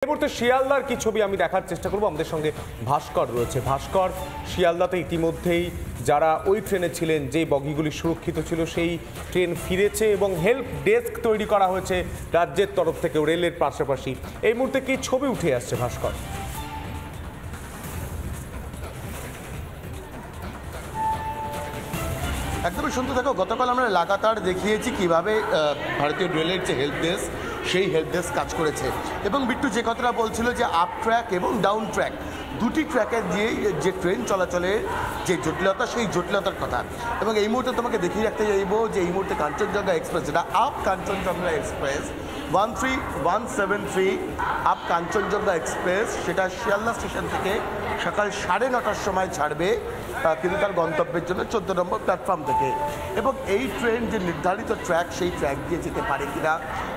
এই মুহূর্তে শিয়ালদার কি ছবি আমি দেখার চেষ্টা করব। আমাদের সঙ্গে ভাস্কর রয়েছে। ভাস্কর, শিয়ালদাতে ইতিমধ্যেই যারা ওই ট্রেনে ছিলেন, যে বগিগুলি সুরক্ষিত ছিল, সেই ট্রেন ফিরেছে এবং হেল্প ডেস্ক তৈরি করা হয়েছে রাজ্যের তরফ থেকে, রেলের পাশাপাশি। এই মুহূর্তে কি ছবি উঠে আসছে ভাস্কর? একদমই শুনতে থাকো। গতকাল আমরা লাগাতার দেখিয়েছি কিভাবে ভারতীয় রেলের যে হেল্প ডেস্ক, সেই হেল্প ডেস্ক কাজ করেছে। এবং বিট্টু যে কথাটা বলছিল যে আপ ট্র্যাক এবং ডাউন ট্র্যাক, দুটি ট্র্যাকে দিয়েই যে ট্রেন চলাচলের যে জটিলতা, সেই জটিলতার কথা। এবং এই মুহূর্তে তোমাকে দেখিয়ে রাখতে চাইব যে এই মুহূর্তে কাঞ্চনজঙ্ঘা এক্সপ্রেস, যেটা up Kanchenjunga express 13173 up Kanchenjunga express, সেটা শিয়ালদা স্টেশন থেকে সকাল 9:30টার সময় ছাড়বে, কিন্তু তার গন্তব্যের জন্য 14 নম্বর প্ল্যাটফর্ম থেকে। এবং এই ট্রেন যে নির্ধারিত ট্র্যাক, সেই ট্র্যাক দিয়ে যেতে পারে কিনা,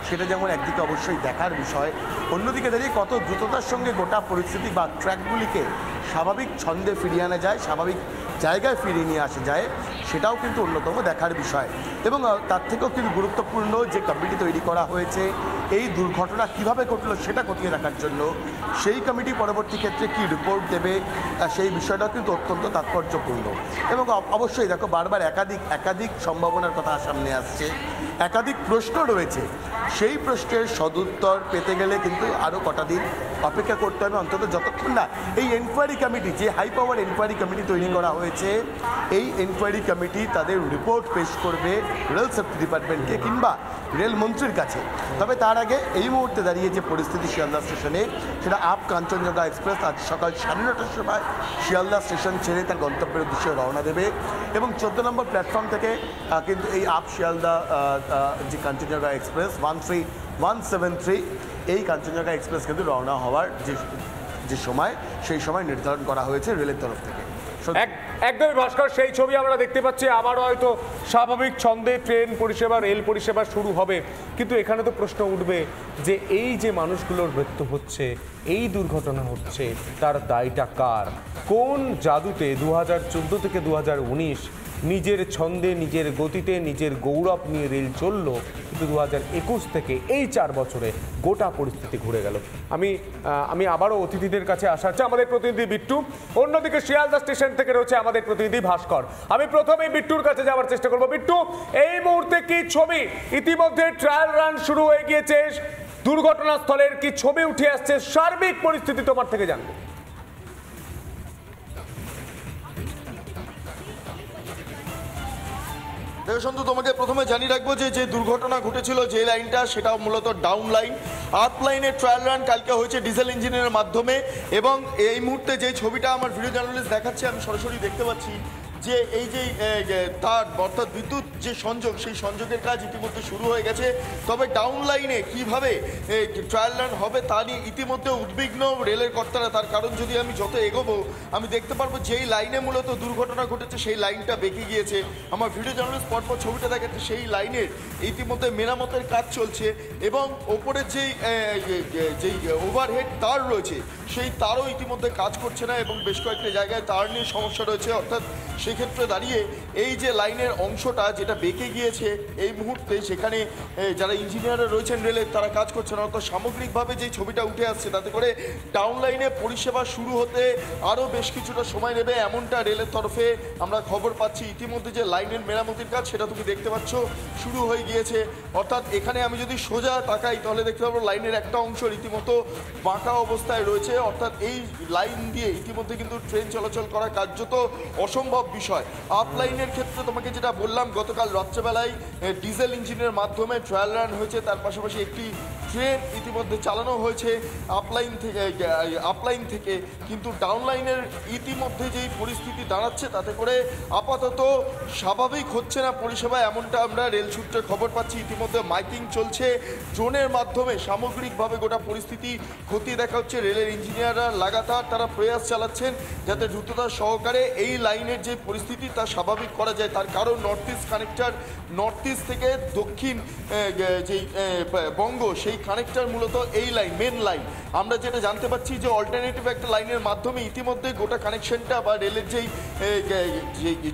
সেটা যেমন একদিকে অবশ্যই দেখার বিষয়, অন্যদিকে দাঁড়িয়ে কত দ্রুততার সঙ্গে গোটা পরিস্থিতি বা ট্র্যাকগুলিকে স্বাভাবিক ছন্দে ফিরিয়ে আনা যায়, স্বাভাবিক জায়গায় ফিরিয়ে নিয়ে আসা যায়, সেটাও কিন্তু অন্যতম দেখার বিষয়। এবং তার থেকেও কিন্তু গুরুত্বপূর্ণ যে কমিটি তৈরি করা হয়েছে এই দুর্ঘটনা কিভাবে ঘটলো সেটা খতিয়ে দেখার জন্য, সেই কমিটি পরবর্তী ক্ষেত্রে কি রিপোর্ট দেবে, সেই বিষয়টাও কিন্তু অত্যন্ত তাৎপর্যপূর্ণ। এবং অবশ্যই দেখো, বারবার একাধিক সম্ভাবনার কথা সামনে আসছে, একাধিক প্রশ্ন রয়েছে। সেই প্রশ্নের সদুত্তর পেতে গেলে কিন্তু আরও কটা দিন অপেক্ষা করতে হবে, অন্তত যতক্ষণ না এই এনকোয়ারি কমিটি, যে হাই পাওয়ার এনকোয়ারি কমিটি তৈরি করা হয়েছে, এই এনকোয়ারি কমিটি তাদের রিপোর্ট পেশ করবে রেল সেফটি ডিপার্টমেন্টকে কিংবা রেলমন্ত্রীর কাছে। তবে তার আগে এই মুহূর্তে দাঁড়িয়ে যে পরিস্থিতি শিয়ালদা স্টেশনে, সেটা আপ কাঞ্চনজঙ্ঘা এক্সপ্রেস আজ সকাল 9:30টার সময় শিয়ালদা স্টেশন ছেড়ে তার গন্তব্যের উদ্দেশ্যে রওনা দেবে। এবং 14 নম্বর প্ল্যাটফর্ম থেকে কিন্তু এই আপ শিয়ালদা যে কাঞ্চনজঙ্ঘা এক্সপ্রেস 13173, এই কাঞ্চনজঙ্ঘা এক্সপ্রেস কিন্তু রওনা হওয়ার যে সময়, সেই সময় নির্ধারণ করা হয়েছে রেলের তরফ থেকে। একদমই ভাস্কর, সেই ছবি আমরা দেখতে পাচ্ছি। আবারও হয়তো স্বাভাবিক ছন্দে ট্রেন পরিষেবা, রেল পরিষেবা শুরু হবে। কিন্তু এখানে তো প্রশ্ন উঠবে যে এই যে মানুষগুলোর মৃত্যু হচ্ছে, এই দুর্ঘটনা হচ্ছে, তার দায়টা কার? কোন জাদুতে 2014 থেকে 2019 নিজের ছন্দে, নিজের গতিতে, নিজের গৌরব নিয়ে রেল চলল, কিন্তু 2021 থেকে এই 4 বছরে গোটা পরিস্থিতি ঘুরে গেল। আমি আবারও অতিথিদের কাছে আসা হচ্ছে। আমাদের প্রতিনিধি বিট্টু, অন্যদিকে শিয়ালদা স্টেশন থেকে রয়েছে আমাদের প্রতিনিধি ভাস্কর। আমি প্রথমেই বিট্টুর কাছে যাওয়ার চেষ্টা করব। বিট্টু, এই মুহূর্তে কি ছবি? ইতিমধ্যে ট্রায়াল রান শুরু হয়ে গিয়েছে, দুর্ঘটনাস্থলের কি ছবি উঠে আসছে? সার্বিক পরিস্থিতি তোমার থেকে জানবো। সন্তু, তোমাকে প্রথমে জানিয়ে রাখবো যে দুর্ঘটনা ঘটেছিল যে লাইনটা, সেটা মূলত ডাউন লাইন। আপ লাইনের ট্রায়াল রান কালকে হয়েছে ডিজেল ইঞ্জিনের মাধ্যমে। এবং এই মুহূর্তে যে ছবিটা আমার ভিডিও জার্নালিস্ট দেখাচ্ছে, আমি সরাসরি দেখতে পাচ্ছি যে এই যে তার অর্থাৎ বিদ্যুৎ যে সংযোগ, সেই সংযোগের কাজ ইতিমধ্যে শুরু হয়ে গেছে। তবে ডাউন লাইনে কীভাবে ট্রায়াল রান হবে তা নিয়ে ইতিমধ্যে উদ্বিগ্ন রেলের কর্তারা। তার কারণ, যদি আমি যত এগোবো আমি দেখতে পারবো যেই লাইনে মূলত দুর্ঘটনা ঘটেছে, সেই লাইনটা বেঁকে গিয়েছে। আমার ভিডিও জার্নালিস্ট পরপর ছবিটা দেখাচ্ছে, সেই লাইনের ইতিমধ্যে মেরামতের কাজ চলছে। এবং ওপরের যেই ওভারহেড তার রয়েছে, সেই তারও ইতিমধ্যে কাজ করছে না এবং বেশ কয়েকটি জায়গায় তার নিয়ে সমস্যা রয়েছে। অর্থাৎ সেক্ষেত্রে দাঁড়িয়ে এই যে লাইনের অংশটা যেটা বেঁকে গিয়েছে, এই মুহূর্তে সেখানে যারা ইঞ্জিনিয়াররা রয়েছেন রেলের, তারা কাজ করছেন। অর্থাৎ সামগ্রিকভাবে যে ছবিটা উঠে আসছে, তাতে করে ডাউন লাইনে পরিষেবা শুরু হতে আরও বেশ কিছুটা সময় নেবে, এমনটা রেলের তরফে আমরা খবর পাচ্ছি। ইতিমধ্যে যে লাইনের মেরামতির কাজ, সেটা তুমি দেখতে পাচ্ছ শুরু হয়ে গিয়েছে। অর্থাৎ এখানে আমি যদি সোজা তাকাই, তাহলে দেখতে পাবো লাইনের একটা অংশ রীতিমতো বাঁকা অবস্থায় রয়েছে। অর্থাৎ এই লাইন দিয়ে ইতিমধ্যে কিন্তু ট্রেন চলাচল করা কার্যত অসম্ভব বিষয়। আপ লাইনের ক্ষেত্রে তোমাকে যেটা বললাম, গতকাল রাত্রেবেলায় ডিজেল ইঞ্জিনের মাধ্যমে ট্রায়াল রান হয়েছে, তার পাশাপাশি একটি ট্রেন ইতিমধ্যে চালানো হয়েছে আপলাইন থেকে। কিন্তু ডাউন লাইনের ইতিমধ্যে যেই পরিস্থিতি দাঁড়াচ্ছে, তাতে করে আপাতত স্বাভাবিক হচ্ছে না পরিষেবা, এমনটা আমরা রেল সূত্রে খবর পাচ্ছি। ইতিমধ্যে মাইকিং চলছে, ড্রোনের মাধ্যমে সামগ্রিকভাবে গোটা পরিস্থিতি খতিয়ে দেখা হচ্ছে। রেলের ইঞ্জিনিয়াররা লাগাতার তারা প্রয়াস চালাচ্ছেন যাতে দ্রুততার সহকারে এই লাইনের যে পরিস্থিতি তা স্বাভাবিক করা যায়। তার কারণ, north east connector, north east থেকে দক্ষিণ যেই বঙ্গ, সেই কানেক্টার মূলত এই লাইন, মেন লাইন। আমরা যেটা জানতে পারছি যে অল্টারনেটিভ একটা লাইনের মাধ্যমে ইতিমধ্যে গোটা কানেকশনটা বা রেলের যেই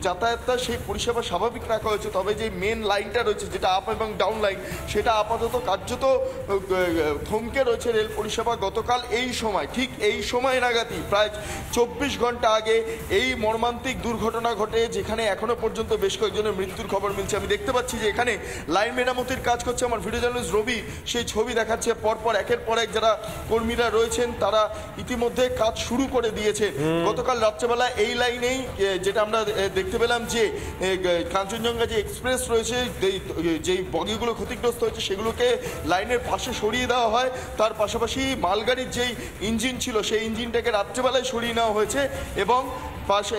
যাতায়াতটা সেই পরিষেবা স্বাভাবিক রাখা হয়েছে। তবে যে মেন লাইনটা রয়েছে যেটা আপ এবং ডাউন লাইন, সেটা আপাতত কার্যত থমকে রয়েছে রেল পরিষেবা। গতকাল এই সময়, ঠিক এই সময় নাগাদই প্রায় 24 ঘন্টা আগে এই মর্মান্তিক দুর্ঘটনা ঘটে, যেখানে এখনো পর্যন্ত বেশ কয়েকজনের মৃত্যুর খবর মিলছে। আমি দেখতে পাচ্ছি যে এখানে লাইন মেরামতির কাজ করছে আমার ভিডিও জার্নালিস্ট রবি, সেই ছবি দেখাচ্ছে। পরপর একের পর এক যারা কর্মীরা রয়েছেন তারা ইতিমধ্যে কাজ শুরু করে দিয়েছে। গতকাল রাত্রেবেলা এই লাইনেই যেটা আমরা দেখতে পেলাম যে কাঞ্চনজঙ্ঘা যে এক্সপ্রেস রয়েছে, যেই বগিগুলো ক্ষতিগ্রস্ত হয়েছে সেগুলোকে লাইনের পাশে সরিয়ে দেওয়া হয়। তার পাশাপাশি মালগাড়ির যেই ইঞ্জিন ছিল সেই ইঞ্জিনটাকে রাত্রেবেলায় সরিয়ে নেওয়া হয়েছে এবং পাশে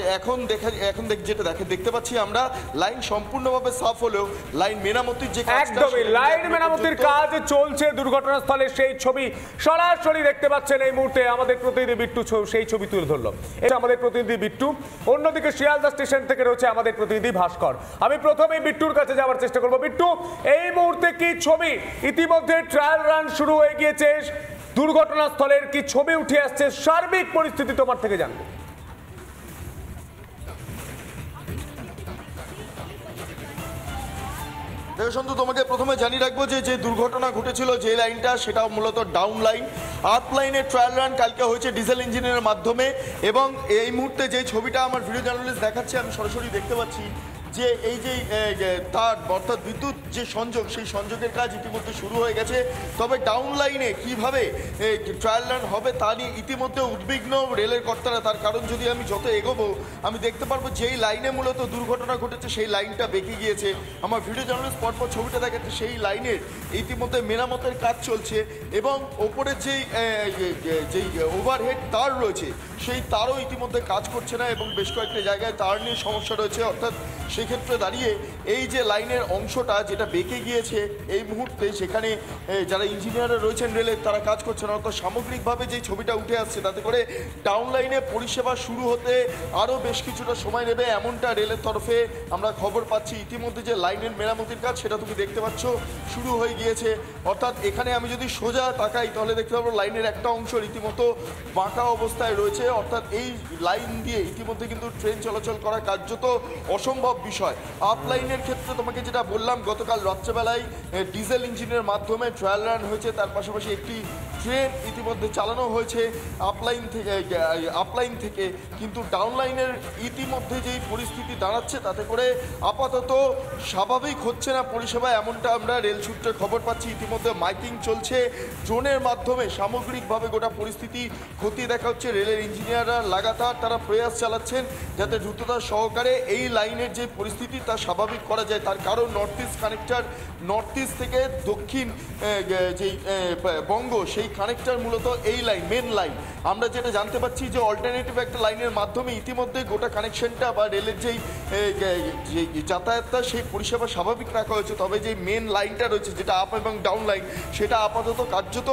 এখন যেটা দেখতে পাচ্ছি আমরা, লাইন সম্পূর্ণভাবে সাফ হলেও লাইন মেরামতির যে একদমই লাইন মেরামতির কাজ চলছে দুর্ঘটনাস্থলে, সেই ছবি সরাসরি দেখতে পাচ্ছেন এই মুহূর্তে আমাদের প্রতিনিধি বিট্টু সেই ছবি তুলে ধরলো। এটা আমাদের প্রতিনিধি বিট্টু, অন্যদিকে শিয়ালদা স্টেশন থেকে রয়েছে আমাদের প্রতিনিধি ভাস্কর। আমি প্রথমেই বিট্টুর কাছে যাওয়ার চেষ্টা করবো। বিট্টু, এই মুহূর্তে কি ছবি? ইতিমধ্যে ট্রায়াল রান শুরু হয়ে গিয়েছে, দুর্ঘটনাস্থলের কি ছবি উঠে আসছে? সার্বিক পরিস্থিতি তোমার থেকে জানবো। সন্তু, তোমাকে প্রথমে জানিয়ে রাখবো যে দুর্ঘটনা ঘটেছিল যে লাইনটা, সেটা মূলত ডাউন লাইন। আপ লাইনের ট্রায়াল রান কালকে হয়েছে ডিজেল ইঞ্জিনের মাধ্যমে এবং এই মুহূর্তে যে ছবিটা আমার ভিডিও জার্নালিস্ট দেখাচ্ছে, আমি সরাসরি দেখতে পাচ্ছি যে এই যে তার অর্থাৎ বিদ্যুৎ যে সংযোগ, সেই সংযোগের কাজ ইতিমধ্যে শুরু হয়ে গেছে। তবে ডাউন লাইনে কীভাবে ট্রায়াল রান হবে তা নিয়ে ইতিমধ্যে উদ্বিগ্ন রেলের কর্তারা। তার কারণ যদি আমি যত এগোবো আমি দেখতে পারবো যেই লাইনে মূলত দুর্ঘটনা ঘটেছে সেই লাইনটা বেঁকে গিয়েছে। আমার ভিডিও জার্নালিস্ট পরপর ছবিটা দেখাচ্ছে, সেই লাইনের ইতিমধ্যে মেরামতের কাজ চলছে এবং ওপরের যেই ওভারহেড তার রয়েছে সেই তারও ইতিমধ্যে কাজ করছে না এবং বেশ কয়েকটা জায়গায় তার নিয়ে সমস্যা রয়েছে। অর্থাৎ সেক্ষেত্রে দাঁড়িয়ে এই যে লাইনের অংশটা যেটা বেঁকে গিয়েছে এই মুহূর্তে, সেখানে যারা ইঞ্জিনিয়াররা রয়েছেন রেলের তারা কাজ করছে না। অর্থাৎ সামগ্রিকভাবে যেই ছবিটা উঠে আসছে তাতে করে ডাউন লাইনে পরিষেবা শুরু হতে আরও বেশ কিছুটা সময় নেবে, এমনটা রেলের তরফে আমরা খবর পাচ্ছি। ইতিমধ্যে যে লাইনের মেরামতির কাজ সেটা তুমি দেখতে পাচ্ছ শুরু হয়ে গিয়েছে। অর্থাৎ এখানে আমি যদি সোজা তাকাই তাহলে দেখতে পাবো লাইনের একটা অংশ রীতিমতো বাঁকা অবস্থায় রয়েছে। অর্থাৎ এই লাইন দিয়ে ইতিমধ্যে কিন্তু ট্রেন চলাচল করা কার্যত অসম্ভব বিষয়। আপ লাইনের ক্ষেত্রে তোমাকে যেটা বললাম, গতকাল রাত্রেবেলায় ডিজেল ইঞ্জিনের মাধ্যমে ট্রায়াল রান হয়েছে, তার পাশাপাশি একটি ট্রেন ইতিমধ্যে চালানো হয়েছে আপলাইন থেকে। কিন্তু ডাউন লাইনের ইতিমধ্যে যেই পরিস্থিতি দাঁড়াচ্ছে তাতে করে আপাতত স্বাভাবিক হচ্ছে না পরিষেবা, এমনটা আমরা রেল সূত্রে খবর পাচ্ছি। ইতিমধ্যে মাইকিং চলছে, ড্রোনের মাধ্যমে সামগ্রিকভাবে গোটা পরিস্থিতি খতিয়ে দেখা হচ্ছে। রেলের ইঞ্জিনিয়াররা লাগাতার তারা প্রয়াস চালাচ্ছেন যাতে দ্রুততা সহকারে এই লাইনের যে পরিস্থিতি তা স্বাভাবিক করা যায়। তার কারণ north east connector, north east থেকে দক্ষিণ যেই বঙ্গ, সেই কানেক্টার মূলত এই লাইন, মেন লাইন। আমরা যেটা জানতে পারছি যে অল্টারনেটিভ একটা লাইনের মাধ্যমে ইতিমধ্যে গোটা কানেকশনটা বা রেলের যেই যাতায়াতটা সেই পরিষেবা স্বাভাবিক রাখা হয়েছে। তবে যে মেন লাইনটা রয়েছে যেটা আপ এবং ডাউন লাইন, সেটা আপাতত কার্যত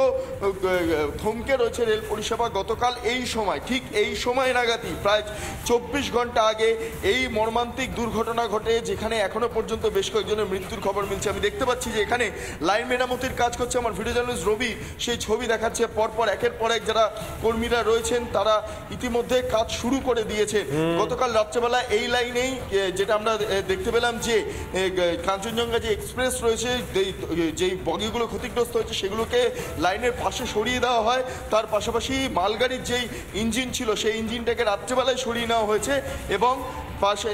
থমকে রয়েছে রেল পরিষেবা। গতকাল এই সময়, ঠিক এই সময় নাগাদই প্রায় 24 ঘন্টা আগে এই মর্মান্তিক দুর্ঘটনা ঘটে, যেখানে এখনো পর্যন্ত বেশ কয়েকজনের মৃত্যুর খবর মিলছে। আমি দেখতে পাচ্ছি যে এখানে লাইন মেরামতির কাজ করছে আমার ভিডিও জার্নালিস্ট রবি, সেই ছবি দেখাচ্ছে। পরপর একের পর এক যারা কর্মীরা রয়েছেন তারা ইতিমধ্যে কাজ শুরু করে দিয়েছে। গতকাল রাত্রেবেলা এই লাইনেই যেটা আমরা দেখতে পেলাম যে কাঞ্চনজঙ্ঘা যে এক্সপ্রেস রয়েছে, যেই বগিগুলো ক্ষতিগ্রস্ত হয়েছে সেগুলোকে লাইনের পাশে সরিয়ে দেওয়া হয়। তার পাশাপাশি মালগাড়ির যেই ইঞ্জিন ছিল সেই ইঞ্জিনটাকে রাত্রেবেলায় সরিয়ে নেওয়া হয়েছে এবং পাশে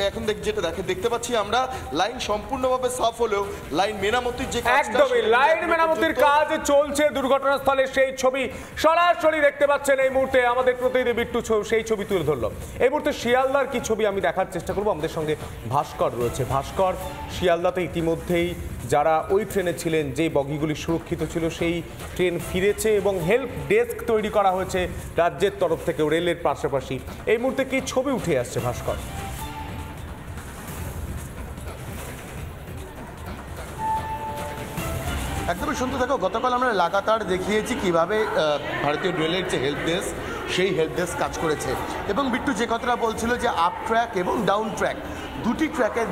এখন যেটা দেখতে পাচ্ছি আমরা, লাইন সম্পূর্ণভাবে সাফ হলেও লাইন মেরামতির যে একদমই লাইন মেরামতির কাজ চলছে দুর্ঘটনাস্থলে, সেই ছবি সরাসরি দেখতে পাচ্ছেন এই মুহূর্তে আমাদের প্রতিনিধি বিট্টু সেই ছবি তুলে ধরলো। এই মুহূর্তে শিয়ালদার কি ছবি আমি দেখার চেষ্টা করবো। আমাদের সঙ্গে ভাস্কর রয়েছে। ভাস্কর, শিয়ালদাতে ইতিমধ্যেই যারা ওই ট্রেনে ছিলেন, যে বগিগুলি সুরক্ষিত ছিল, সেই ট্রেন ফিরেছে এবং হেল্প ডেস্ক তৈরি করা হয়েছে রাজ্যের তরফ থেকে, রেলের পাশাপাশি। এই মুহূর্তে কি ছবি উঠে আসছে ভাস্কর? একদমই শুনতে থাকো। গতকাল আমরা লাগাতার দেখিয়েছি কিভাবে ভারতীয় রেলের যে হেল্প ডেস্ক, সেই হেল্প ডেস্ক কাজ করেছে। এবং বিট্টু যে কথাটা বলছিল যে আপ ট্র্যাক এবং ডাউন ট্র্যাক, দুটি ট্র্যাকে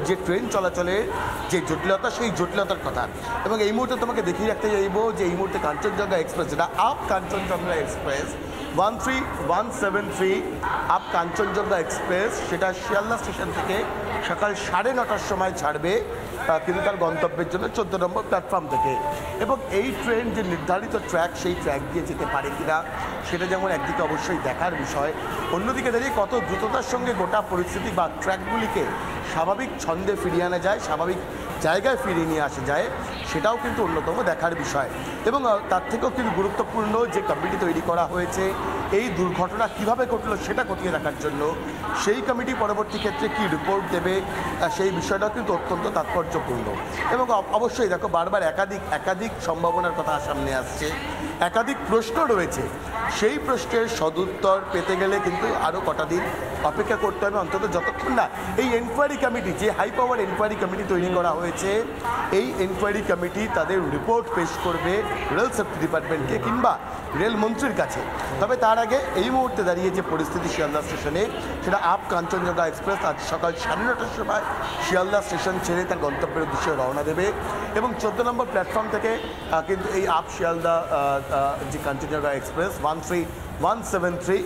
যে ট্রেন চলাচলের যে জটিলতা, সেই জটিলতার কথা। এবং এই মুহূর্তে তোমাকে দেখিয়ে রাখতে চাইব যে এই মুহূর্তে কাঞ্চনজঙ্ঘা এক্সপ্রেস, যেটা up Kanchenjunga express 13173 up Kanchenjunga express, সেটা শিয়ালদা স্টেশন থেকে সকাল 9:30টার সময় ছাড়বে কিন্তু তার গন্তব্যের জন্য 14 নম্বর প্ল্যাটফর্ম থেকে। এবং এই ট্রেন যে নির্ধারিত ট্র্যাক, সেই ট্র্যাক দিয়ে যেতে পারে কিনা সেটা যেমন একদিকে অবশ্যই দেখার বিষয়, অন্যদিকে দাঁড়িয়ে কত দ্রুততার সঙ্গে গোটা পরিস্থিতি বা ট্র্যাকগুলিকে স্বাভাবিক ছন্দে ফিরিয়ে আনা যায়, স্বাভাবিক জায়গায় ফিরিয়ে নিয়ে আসা যায়, সেটাও কিন্তু অন্যতম দেখার বিষয়। এবং তার থেকেও কিন্তু গুরুত্বপূর্ণ যে কমিটি তৈরি করা হয়েছে এই দুর্ঘটনা কিভাবে ঘটলো সেটা খতিয়ে দেখার জন্য, সেই কমিটি পরবর্তী ক্ষেত্রে কি রিপোর্ট দেবে সেই বিষয়টাও কিন্তু অত্যন্ত তাৎপর্যপূর্ণ। এবং অবশ্যই দেখো বারবার একাধিক সম্ভাবনার কথা সামনে আসছে, একাধিক প্রশ্ন রয়েছে, সেই প্রশ্নের সদুত্তর পেতে গেলে কিন্তু আরও কটা দিন অপেক্ষা করতে হবে, অন্তত যতক্ষণ না এই এনকোয়ারি কমিটি, যে হাই পাওয়ার এনকোয়ারি কমিটি তৈরি করা হয়েছে, এই এনকোয়ারি কমিটি তাদের রিপোর্ট পেশ করবে রেল সেফটি ডিপার্টমেন্টকে কিংবা রেলমন্ত্রীর কাছে। তবে তার আগে এই মুহূর্তে দাঁড়িয়ে যে পরিস্থিতি শিয়ালদা স্টেশনে, সেটা আপ কাঞ্চনজঙ্ঘা এক্সপ্রেস আজ সকাল 9:30টার সময় শিয়ালদা স্টেশন ছেড়ে তার গন্তব্যের উদ্দেশ্যে রওনা দেবে। এবং 14 নম্বর প্ল্যাটফর্ম থেকে কিন্তু এই আপ শিয়ালদা যে কাঞ্চনজঙ্ঘা এক্সপ্রেস 13173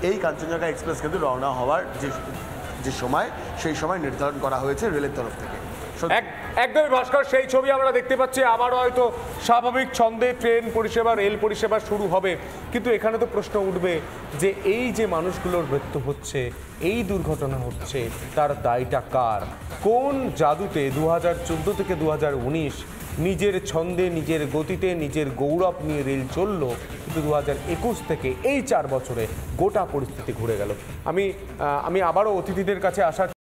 এই কাঞ্চনজঙ্ঘা এক্সপ্রেস কিন্তু রওনা হওয়ার যে সময়, সেই সময় নির্ধারণ করা হয়েছে রেলের তরফ থেকে। একদমই ভাস্কর, সেই ছবি আমরা দেখতে পাচ্ছি। আবারও হয়তো স্বাভাবিক ছন্দে ট্রেন পরিষেবা, রেল পরিষেবা শুরু হবে, কিন্তু এখানে তো প্রশ্ন উঠবে যে এই যে মানুষগুলোর মৃত্যু হচ্ছে, এই দুর্ঘটনা হচ্ছে, তার দায়টা কার? কোন জাদুতে 2014 থেকে 2019 নিজের ছন্দে, নিজের গতিতে, নিজের গৌরব নিয়ে রেল চলল, কিন্তু 2021 থেকে এই 4 বছরে গোটা পরিস্থিতি ঘুরে গেল। আমি আবারও অতিথিদের কাছে আসার